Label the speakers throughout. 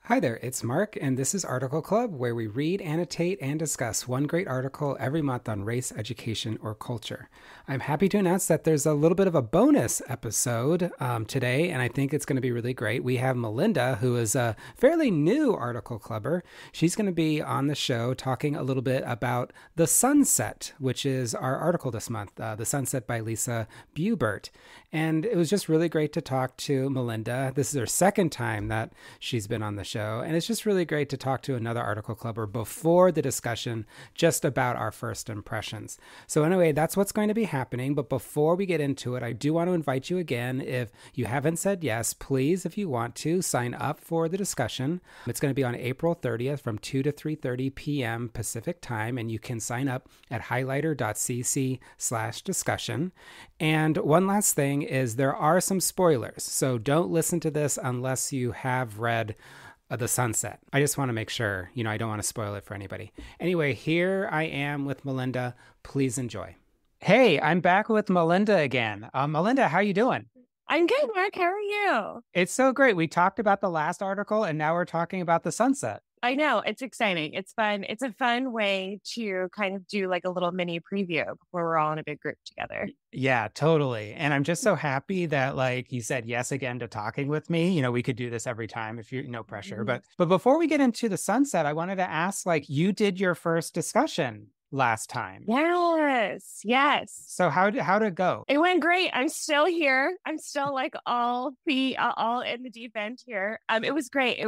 Speaker 1: Hi there, it's Mark, and this is Article Club, where we read, annotate, and discuss one great article every month on race, education, or culture. I'm happy to announce that there's a little bit of a bonus episode today, and I think it's going to be really great. We have Melinda, who is a fairly new Article Clubber. She's going to be on the show talking a little bit about The Sunset, which is our article this month, The Sunset by Lisa Bubert. And it was just really great to talk to Melinda. This is her second time that she's been on the show. And it's just really great to talk to another Article Clubber before the discussion just about our first impressions. So anyway, that's what's going to be happening. But before we get into it, I do want to invite you again. If you haven't said yes, please, if you want to, sign up for the discussion. It's going to be on April 30th from 2 to 3:30 p.m. Pacific time. And you can sign up at highlighter.cc/discussion. And one last thing is there are some spoilers. So don't listen to this unless you have read The Sunset. I just want to make sure, I don't want to spoil it for anybody. Anyway, here I am with Melinda. Please enjoy. Hey, I'm back with Melinda again. Melinda, how are you doing?
Speaker 2: I'm good, Mark. How are you?
Speaker 1: It's so great. We talked about the last article and now we're talking about The Sunset.
Speaker 2: I know. It's exciting. It's fun. It's a fun way to kind of do like a little mini preview before we're all in a big group together.
Speaker 1: Yeah, totally. And I'm just so happy that you said yes again to talking with me. We could do this every time if you're no pressure. But before we get into The Sunset, I wanted to ask, you did your first discussion last time.
Speaker 2: Yes. Yes.
Speaker 1: So how'd it go?
Speaker 2: It went great. I'm still here. I'm still all in the deep end here. It was great.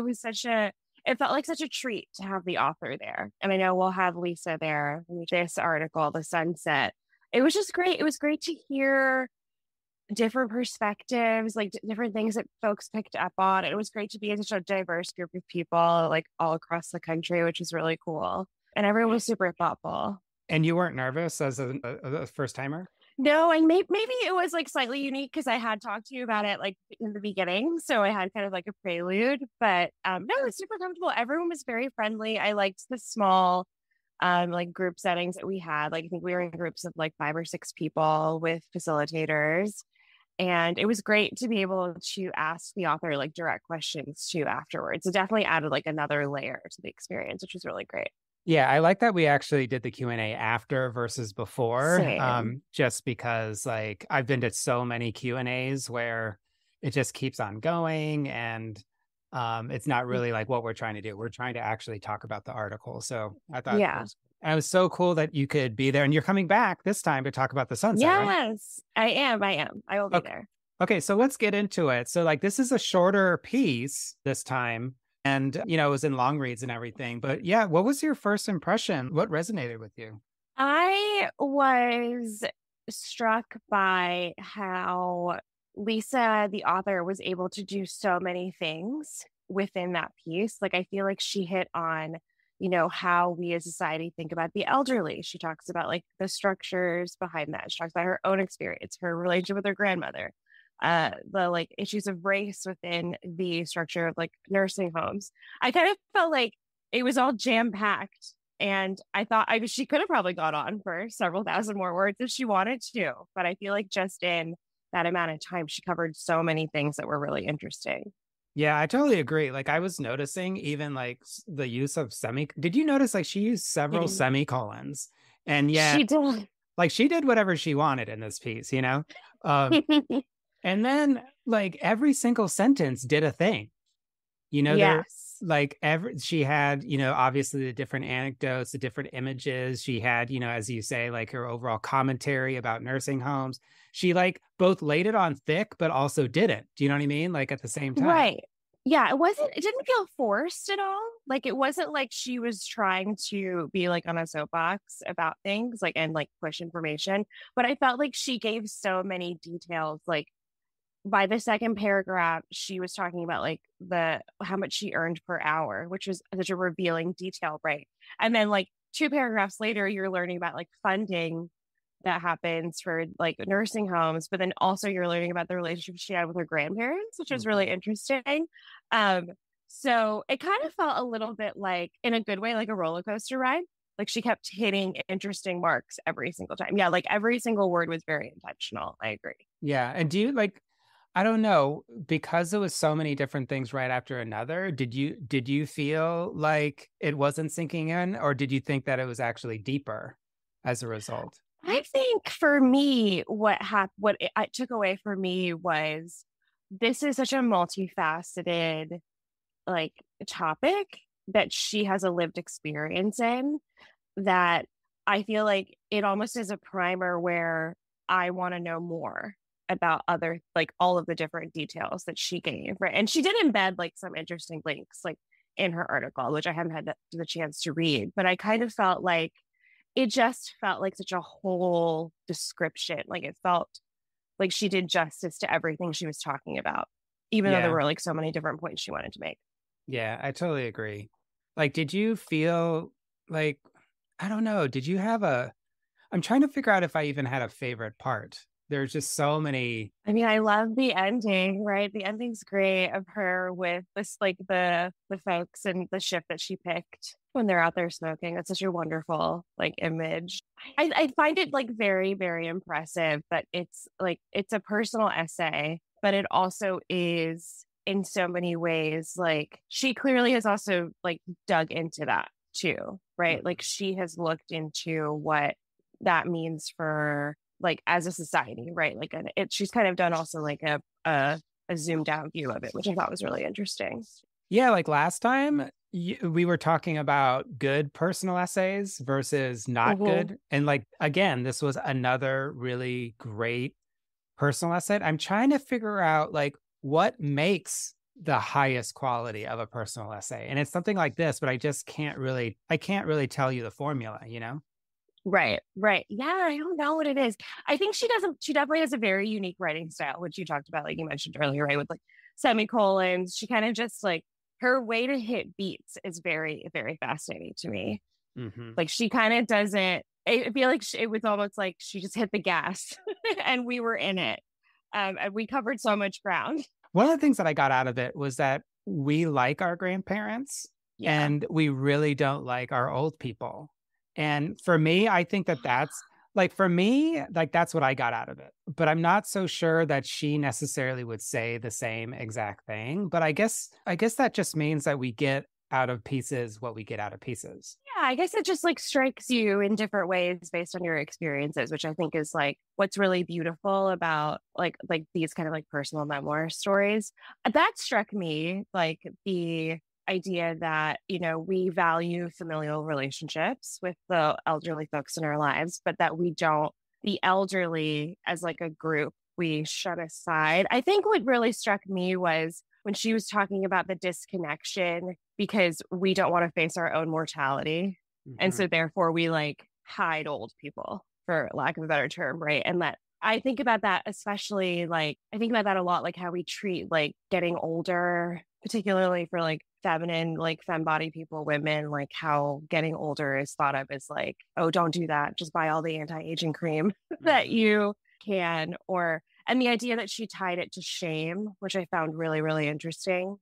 Speaker 2: It felt like such a treat to have the author there. And I know we'll have Lisa there with this article, The Sunset. It was just great. It was great to hear different perspectives, different things that folks picked up on. It was great to be in such a diverse group of people, all across the country, which was really cool. And everyone was super thoughtful.
Speaker 1: And you weren't nervous as a first timer?
Speaker 2: No, and maybe it was slightly unique because I had talked to you about it in the beginning, so I had kind of a prelude. But no, it was super comfortable. Everyone was very friendly. I liked the small group settings that we had. I think we were in groups of 5 or 6 people with facilitators, and it was great to be able to ask the author direct questions too afterwards. It definitely added another layer to the experience, which was really great.
Speaker 1: Yeah, I like that we actually did the Q&A after versus before. Just because I've been to so many Q&As where it just keeps on going and it's not really what we're trying to do. We're trying to actually talk about the article. So I thought it was so cool that you could be there, and you're coming back this time to talk about The Sunset,
Speaker 2: yes,
Speaker 1: right?
Speaker 2: I am. I will be there.
Speaker 1: Okay, so let's get into it. So this is a shorter piece this time. And, it was in long reads and everything. But yeah, what was your first impression? What resonated with you?
Speaker 2: I was struck by how Lisa, the author, was able to do so many things within that piece. I feel like she hit on, how we as a society think about the elderly. She talks about the structures behind that. She talks about her own experience, her relationship with her grandmother, the issues of race within the structure of nursing homes. I kind of felt like it was all jam packed, and I thought she could have probably gone on for several thousand more words if she wanted to, but I feel like just in that amount of time she covered so many things that were really interesting.
Speaker 1: Yeah, I totally agree. I was noticing even the use of did you notice she used several semicolons? And yeah,
Speaker 2: she did.
Speaker 1: She did whatever she wanted in this piece, And then every single sentence did a thing,
Speaker 2: yes.
Speaker 1: She had, obviously the different anecdotes, the different images. She had, as you say, her overall commentary about nursing homes. She both laid it on thick, but also didn't. Do you know what I mean? At the same time.
Speaker 2: Right. Yeah, it didn't feel forced at all. It wasn't like she was trying to be on a soapbox about things and push information. But I felt like she gave so many details. By the second paragraph, she was talking about how much she earned per hour, which was such a revealing detail, right? And then 2 paragraphs later, you're learning about funding that happens for nursing homes, but then also you're learning about the relationship she had with her grandparents, which was really interesting. So it kind of felt a little bit in a good way, a roller coaster ride. She kept hitting interesting marks every single time. Yeah, every single word was very intentional. I agree.
Speaker 1: Yeah. And do you I don't know, because there was so many different things right after another. Did you feel like it wasn't sinking in, or did you think that it was actually deeper as a result?
Speaker 2: I think for me, I took away for me was this is such a multifaceted like topic that she has a lived experience in that I feel like it almost is a primer where I want to know more about other like all of the different details that she gave, right? And she did embed like some interesting links like in her article, which I haven't had the chance to read, but I kind of felt like it just felt like such a whole description. Like it felt like she did justice to everything she was talking about, even though there
Speaker 1: Yeah.
Speaker 2: were like so many different points she wanted to make.
Speaker 1: Yeah, I totally agree. Like, did you feel like, I don't know, did you have a, I'm trying to figure out if I even had a favorite part. There's just so many.
Speaker 2: I mean, I love the ending, right? The ending's great of her with this like the folks and the ship that she picked when they're out there smoking. That's such a wonderful like image. I find it like very, very impressive that it's like it's a personal essay, but it also is in so many ways like she clearly has also like dug into that too, right? Like she has looked into what that means for like as a society, right? Like she's kind of done also like a zoomed out view of it, which I thought was really interesting.
Speaker 1: Yeah, like last time we were talking about good personal essays versus not
Speaker 2: Mm-hmm.
Speaker 1: good. And like, again, this was another really great personal essay. I'm trying to figure out like what makes the highest quality of a personal essay. And it's something like this, but I can't really tell you the formula, you know?
Speaker 2: Right, right. Yeah, I don't know what it is. I think she definitely has a very unique writing style, which you talked about, like you mentioned earlier, right? With like semicolons. She kind of just like her way to hit beats is very, very fascinating to me.
Speaker 1: Hmm.
Speaker 2: Like she kind of doesn't, I feel like it was almost like she just hit the gas and we were in it. And we covered so much ground.
Speaker 1: One of the things that I got out of it was that we like our grandparents
Speaker 2: Yeah.
Speaker 1: and we really don't like our old people. And for me, I think that that's like, for me, like that's what I got out of it. But I'm not so sure that she necessarily would say the same exact thing. But I guess that just means that we get out of pieces what we get out of pieces.
Speaker 2: Yeah, I guess it just like strikes you in different ways based on your experiences, which I think is like what's really beautiful about like these kind of like personal memoir stories. That struck me like the idea that, you know, we value familial relationships with the elderly folks in our lives, but that we don't the elderly as like a group we shut aside. I think what really struck me was when she was talking about the disconnection because we don't want to face our own mortality. And
Speaker 1: Hmm.
Speaker 2: so therefore we like hide old people for lack of a better term, right? And that I think about that especially like I think about that a lot like how we treat like getting older, particularly for like feminine like femme body people, women, like how getting older is thought of as like, oh, don't do that. Just buy all the anti-aging cream that
Speaker 1: Hmm.
Speaker 2: you can or and the idea that she tied it to shame, which I found really, really interesting.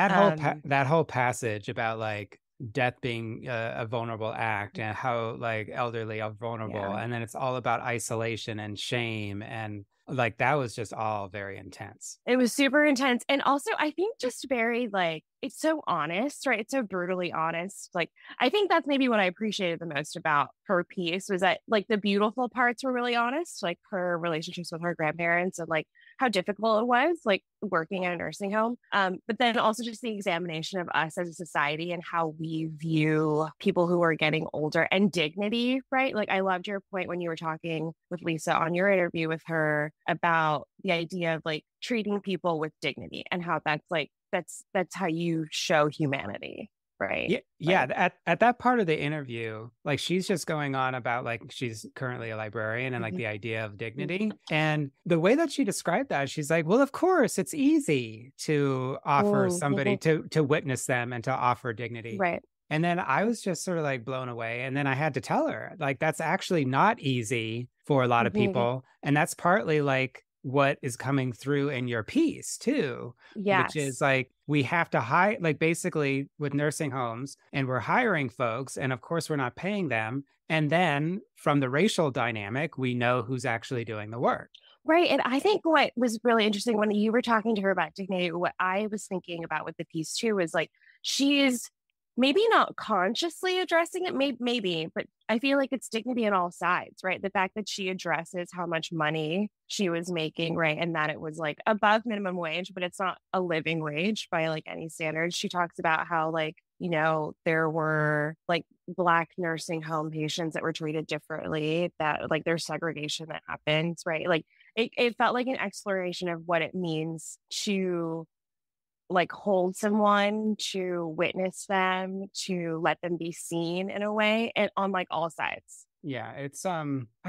Speaker 2: Um,
Speaker 1: That whole passage about like death being a vulnerable act and how like elderly are vulnerable,
Speaker 2: yeah.
Speaker 1: and then it's all about isolation and shame, and like that was just all very intense.
Speaker 2: It was super intense. And also, I think just very like, it's so honest, right? It's so brutally honest. Like, I think that's maybe what I appreciated the most about her piece was that like the beautiful parts were really honest, like her relationships with her grandparents and like how difficult it was, like working in a nursing home. But then also just the examination of us as a society and how we view people who are getting older and dignity, right? Like, I loved your point when you were talking with Lisa on your interview with her about the idea of like treating people with dignity and how that's like, that's how you show humanity, right?
Speaker 1: Yeah, yeah.
Speaker 2: Like,
Speaker 1: At that part of the interview, like she's just going on about like she's currently a librarian and like
Speaker 2: mhm,
Speaker 1: the idea of dignity. And the way that she described that, she's like, well, of course, it's easy to offer somebody
Speaker 2: mhm,
Speaker 1: to witness them and to offer dignity.
Speaker 2: right.
Speaker 1: And then I was just sort of like blown away. And then I had to tell her, like, that's actually not easy for a lot of
Speaker 2: Mhm.
Speaker 1: people. And that's partly like what is coming through in your piece too, which is
Speaker 2: Yes.
Speaker 1: like we have to hire, like basically with nursing homes, and we're hiring folks, and of course we're not paying them. And then from the racial dynamic, we know who's actually doing the work.
Speaker 2: Right. And I think what was really interesting when you were talking to her about dignity, what I was thinking about with the piece too was like she's maybe not consciously addressing it, maybe, but I feel like it's dignity on all sides, right? The fact that she addresses how much money she was making, right? And that it was like above minimum wage, but it's not a living wage by like any standards. She talks about how like, there were like Black nursing home patients that were treated differently, that like there's segregation that happens, right? Like it felt like an exploration of what it means to like hold someone, to witness them, to let them be seen in a way, and on like all sides.
Speaker 1: Yeah, it's I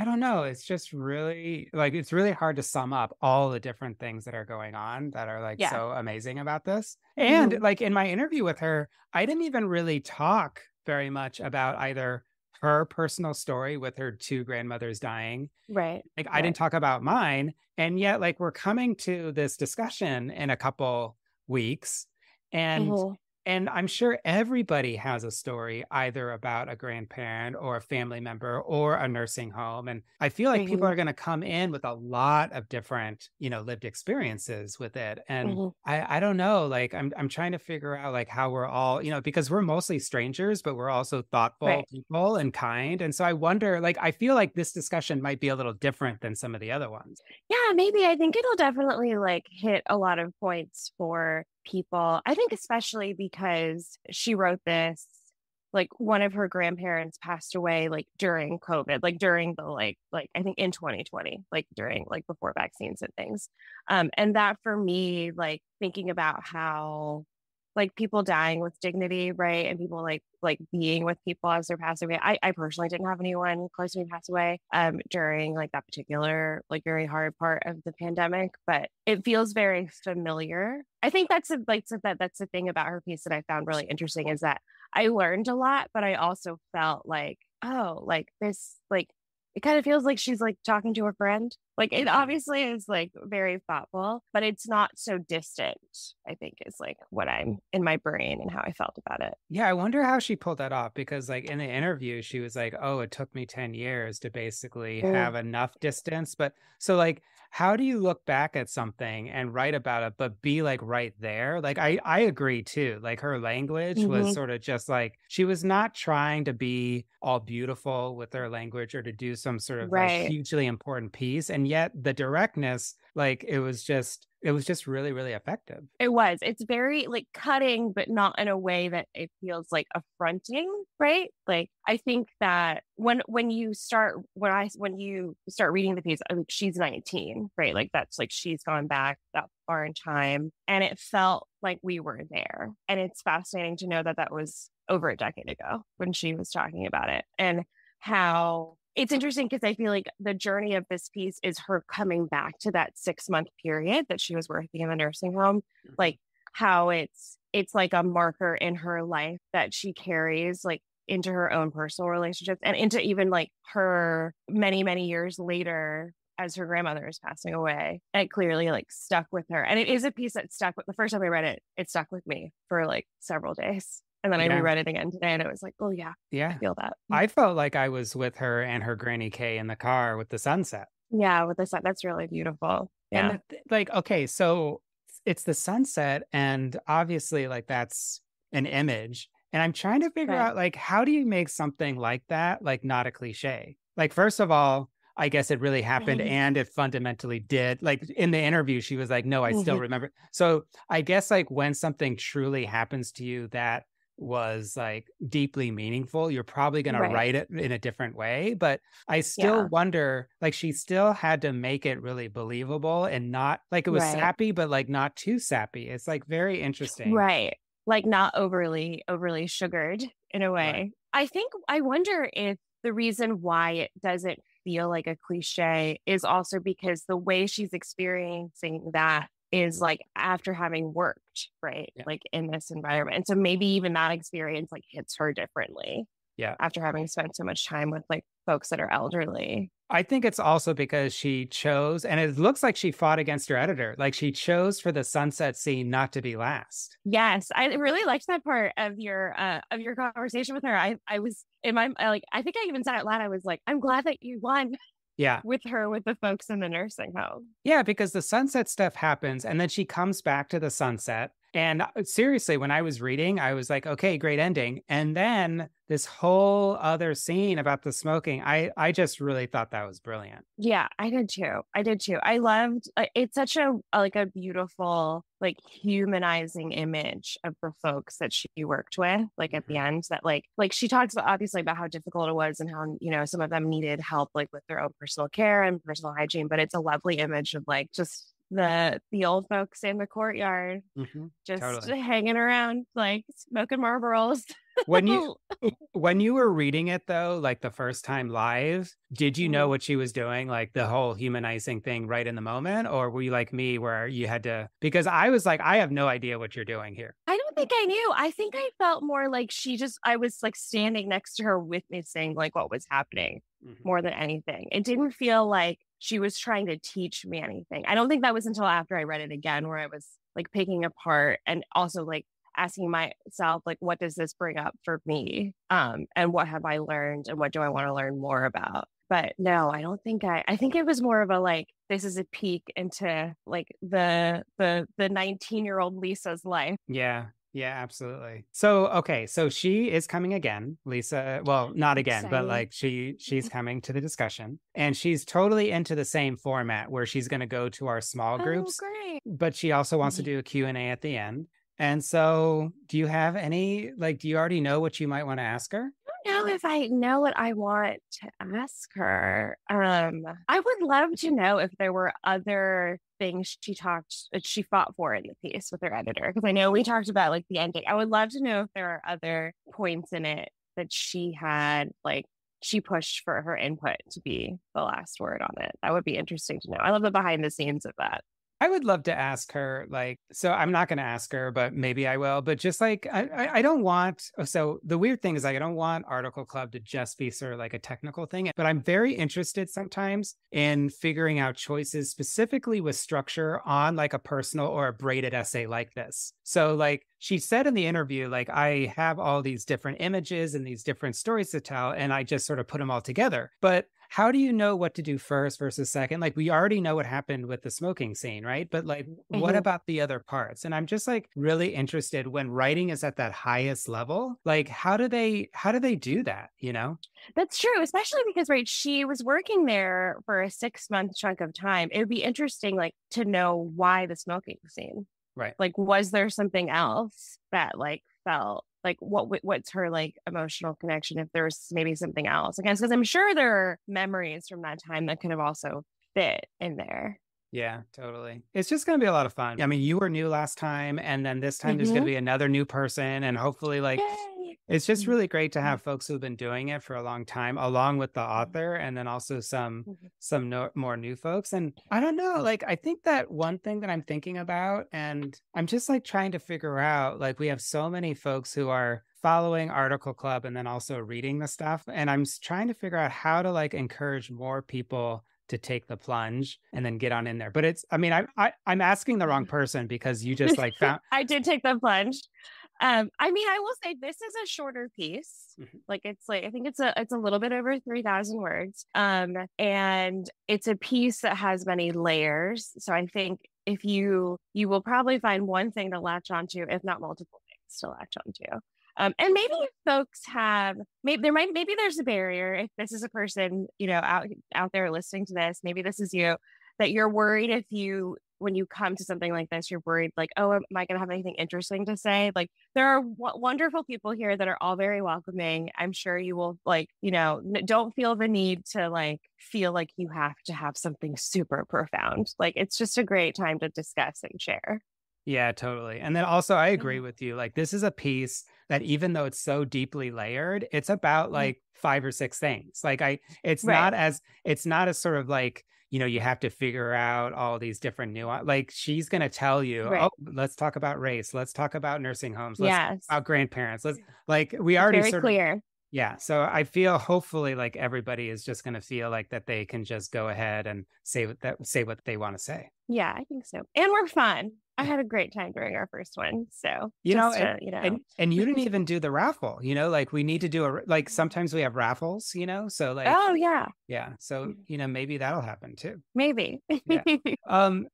Speaker 1: don't know, it's just really like it's really hard to sum up all the different things that are going on that are like
Speaker 2: Yeah.
Speaker 1: so amazing about this. And
Speaker 2: Hmm.
Speaker 1: like in my interview with her, I didn't even really talk very much about either her personal story with her two grandmothers dying.
Speaker 2: Right.
Speaker 1: Like I didn't
Speaker 2: Right.
Speaker 1: talk about mine, and yet like we're coming to this discussion in a couple weeks, and
Speaker 2: Hmm.
Speaker 1: I'm sure everybody has a story either about a grandparent or a family member or a nursing home. And I feel like people
Speaker 2: Hmm.
Speaker 1: are going to come in with a lot of different, lived experiences with it. And
Speaker 2: Hmm.
Speaker 1: I don't know, like I'm trying to figure out like how we're all, because we're mostly strangers, but we're also thoughtful
Speaker 2: Right.
Speaker 1: people and kind. And so I wonder, like, I feel like this discussion might be a little different than some of the other ones.
Speaker 2: Yeah, maybe. I think it'll definitely like hit a lot of points for people. I think especially because she wrote this, like one of her grandparents passed away like during COVID, like during the like I think in 2020, like during like before vaccines and things. And that for me, like thinking about how like people dying with dignity, right? And people like being with people as they're passing away. I personally didn't have anyone close to me pass away during like that particular like very hard part of the pandemic, but it feels very familiar. I think that's a, like so that's the thing about her piece that I found really interesting is that I learned a lot, but I also felt like, oh, like this like it kind of feels like she's like talking to a friend. Like it obviously is like very thoughtful, but it's not so distant, I think is like what I'm in my brain and how I felt about it.
Speaker 1: Yeah, I wonder how she pulled that off because, like, in the interview, she was like, "Oh, it took me 10 years to basically have
Speaker 2: Mm,
Speaker 1: enough distance." But so, like, how do you look back at something and write about it, but be like right there? Like, I agree too. Like, her language was
Speaker 2: hmm.
Speaker 1: sort of just like she was not trying to be all beautiful with her language or to do some sort of like
Speaker 2: Right.
Speaker 1: hugely important piece. And yet, the directness, like, it was just really, really effective.
Speaker 2: It was. It's very like cutting, but not in a way that it feels like affronting, right? Like I think that when you start reading the piece, I mean, she's 19, right? Like that's like she's gone back that far in time, and it felt like we were there. And it's fascinating to know that that was over a decade ago when she was talking about it, and how it's interesting because I feel like the journey of this piece is her coming back to that 6 month period that she was working in the nursing home,
Speaker 1: Mhm.
Speaker 2: like how it's like a marker in her life that she carries like into her own personal relationships and into even like her many years later as her grandmother is passing away. It clearly like stuck with her. And it is a piece that stuck with the first time I read it, it stuck with me for like several days. And then I
Speaker 1: Yeah.
Speaker 2: reread it again today and it was like, oh yeah, I
Speaker 1: Yeah.
Speaker 2: feel that.
Speaker 1: I felt like I was with her and her Granny K in the car with the sunset.
Speaker 2: Yeah, with the sun, that's really beautiful.
Speaker 1: And
Speaker 2: Yeah.
Speaker 1: like, okay, so it's the sunset, and obviously, like, that's an image. And I'm trying to figure
Speaker 2: Right.
Speaker 1: out, like, how do you make something like that, like, not a cliche? Like, first of all, I guess it really happened and it fundamentally did. Like in the interview, she was like, no, I still remember. So I guess like when something truly happens to you that was like deeply meaningful, you're probably going to
Speaker 2: Right.
Speaker 1: write it in a different way. But I still
Speaker 2: Yeah.
Speaker 1: wonder, like, she still had to make it really believable and not like it was
Speaker 2: Right.
Speaker 1: sappy, but like not too sappy. It's like very interesting.
Speaker 2: Right. Like not overly sugared in a
Speaker 1: Right.
Speaker 2: way. I wonder if the reason why it doesn't feel like a cliche is also because the way she's experiencing that is like after having worked, right?
Speaker 1: Yeah.
Speaker 2: Like in this environment. And so maybe even that experience like hits her differently
Speaker 1: Yeah.
Speaker 2: after having spent so much time with like folks that are elderly.
Speaker 1: I think it's also because she chose, and it looks like she fought against her editor. Like she chose for the sunset scene not to be last.
Speaker 2: Yes, I really liked that part of your conversation with her. I was in my like I think I even said out loud. I was like, I'm glad that you won.
Speaker 1: Yeah.
Speaker 2: with her with the folks in the nursing home.
Speaker 1: Yeah, because the sunset stuff happens and then she comes back to the sunset. And seriously, when I was reading, I was like, okay, great ending. And then this whole other scene about the smoking, I just really thought that was brilliant.
Speaker 2: Yeah, I did too. I did too. I loved it's such like a beautiful, like humanizing image of the folks that she worked with, like at the
Speaker 1: Mhm.
Speaker 2: end that like she talks about obviously about how difficult it was and how, some of them needed help like with their own personal care and personal hygiene, but it's a lovely image of like just the old folks in the courtyard just
Speaker 1: Totally.
Speaker 2: hanging around like smoking Marlboros.
Speaker 1: When you when you were reading it though, like the first time live, did you know
Speaker 2: Mhm.
Speaker 1: what she was doing, like the whole humanizing thing right in the moment? Or were you like me where you had to, because I was like, I have no idea what you're doing here.
Speaker 2: I don't think I knew. I think I felt more like I was like standing next to her with me saying like what was happening
Speaker 1: Mhm.
Speaker 2: more than anything. It didn't feel like she was trying to teach me anything. I don't think that was until after I read it again where I was like picking apart and also like asking myself like what does this bring up for me? And what have I learned and what do I want to learn more about? But no, I don't think I think it was more of a like this is a peek into like the 19-year-old Lisa's life.
Speaker 1: Yeah. Yeah, absolutely. So, okay, so she is coming again, Lisa. Well, not again, but
Speaker 2: Exciting.
Speaker 1: like she's coming to the discussion and she's totally into the same format where she's going to go to our small
Speaker 2: Oh,
Speaker 1: groups,
Speaker 2: great.
Speaker 1: but she also wants to
Speaker 2: Mhm.
Speaker 1: do a Q&A at the end. And so, do you have any like do you already know what you might want to ask her?
Speaker 2: I don't know if I know what I want to ask her. I would love to know if there were other things she fought for in the piece with her editor. Because I know we talked about like the ending. I would love to know if there are other points in it that she had like she pushed for her input to be the last word on it. That would be interesting to know. I love the behind the scenes of that.
Speaker 1: I would love to ask her, like, so I'm not going to ask her, but maybe I will. But just like, I don't want, so the weird thing is, like, I don't want Article Club to just be sort of like a technical thing, but I'm very interested sometimes in figuring out choices specifically with structure on like a personal or a braided essay like this. So, like, she said in the interview, like, I have all these different images and these different stories to tell, and I just sort of put them all together. But how do you know what to do first versus second? Like we already know what happened with the smoking scene, right? But like what
Speaker 2: Mhm.
Speaker 1: about the other parts? And I'm just like really interested when writing is at that highest level, like how do they do that, you know?
Speaker 2: That's true, especially because, right, she was working there for a 6-month chunk of time. It would be interesting, like, to know why the smoking scene.
Speaker 1: Right.
Speaker 2: Like, was there something else that, like, felt like what's her like emotional connection? If there's maybe something else, I guess, because I'm sure there are memories from that time that could have also fit in there.
Speaker 1: Yeah, totally. It's just going to be a lot of fun. I mean, you were new last time, and then this time there's going to
Speaker 2: Hmm.
Speaker 1: be another new person, and hopefully, like,
Speaker 2: Yay!
Speaker 1: it's just really great to have folks who've been doing it for a long time, along with the
Speaker 2: Mhm.
Speaker 1: author, and then also some
Speaker 2: Mhm.
Speaker 1: some no, more new folks. And I don't know, like, I think that one thing that I'm thinking about, and I'm just like trying to figure out, like, we have so many folks who are following Article Club and then also reading the stuff, and trying to figure out how to like encourage more people to take the plunge and then get on in there. But it's, I mean, I'm asking the wrong person because you just like found.
Speaker 2: I did take the plunge. I mean, I will say this is a shorter piece.
Speaker 1: Mhm.
Speaker 2: Like it's like I think it's a little bit over 3,000 words. And it's a piece that has many layers. So I think if you will probably find one thing to latch onto, if not multiple things to latch onto. And maybe if folks have maybe there's a barrier if this is a person, out there listening to this, maybe this is you, that you're worried if you when you come to something like this, you're worried like, oh, am I going to have anything interesting to say? Like, there are wonderful people here that are all very welcoming. I'm sure you will like, don't feel the need to like feel like you have to have something super profound. Like, it's just a great time to discuss and share.
Speaker 1: Yeah, totally. And then also, I agree
Speaker 2: Mhm.
Speaker 1: with you. Like, this is a piece that even though it's so deeply layered, it's about
Speaker 2: Mhm.
Speaker 1: like five or six things. Like,
Speaker 2: Right.
Speaker 1: it's not as sort of like, you have to figure out all these different nuance. Like, she's going to tell you, oh,
Speaker 2: Right.
Speaker 1: let's talk about race. Let's talk about nursing homes. Let's talk
Speaker 2: Yes.
Speaker 1: about grandparents. Like, we
Speaker 2: It's
Speaker 1: already
Speaker 2: very
Speaker 1: sort of,
Speaker 2: clear.
Speaker 1: yeah. So I feel hopefully like everybody is just going to feel like that they can just go ahead and say what they want to say.
Speaker 2: Yeah, I think so. And we're fun. I had a great time during our first one. So
Speaker 1: You know,
Speaker 2: just
Speaker 1: and
Speaker 2: to,
Speaker 1: and you didn't even do the raffle, like we need to do like sometimes we have raffles, so like
Speaker 2: oh, yeah,
Speaker 1: yeah, so maybe that'll happen too.
Speaker 2: maybe.
Speaker 1: Yeah.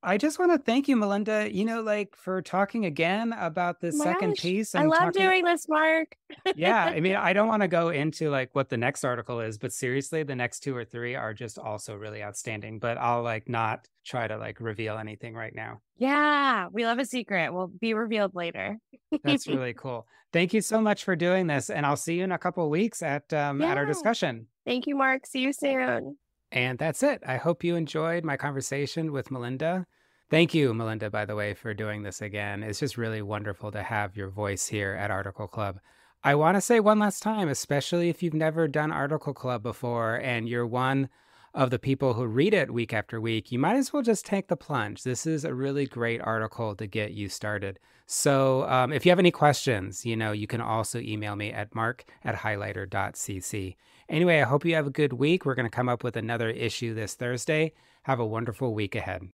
Speaker 1: I just want to thank you, Melinda, like for talking again about this
Speaker 2: My
Speaker 1: second
Speaker 2: gosh,
Speaker 1: piece
Speaker 2: I
Speaker 1: and
Speaker 2: love
Speaker 1: talking.
Speaker 2: doing this, Mark.
Speaker 1: Yeah, I mean, I don't want to go into like what the next article is, but seriously, the next two or three are just also really outstanding. But I'll like not try to like reveal anything right now.
Speaker 2: Yeah, we love a secret. Will be revealed later.
Speaker 1: That's really cool. Thank you so much for doing this, and I'll see you in a couple of weeks at our
Speaker 2: Yeah.
Speaker 1: discussion.
Speaker 2: Thank you, Mark. See you soon.
Speaker 1: And that's it. I hope you enjoyed my conversation with Melinda. Thank you, Melinda, by the way, for doing this again. It's just really wonderful to have your voice here at Article Club. I want to say one last time, especially if you've never done Article Club before and you're one of the people who read it week after week, you might as well just take the plunge. This is a really great article to get you started. So if you have any questions, you can also email me at mark@highlighter.cc. Anyway, I hope you have a good week. We're going to come up with another issue this Thursday. Have a wonderful week ahead.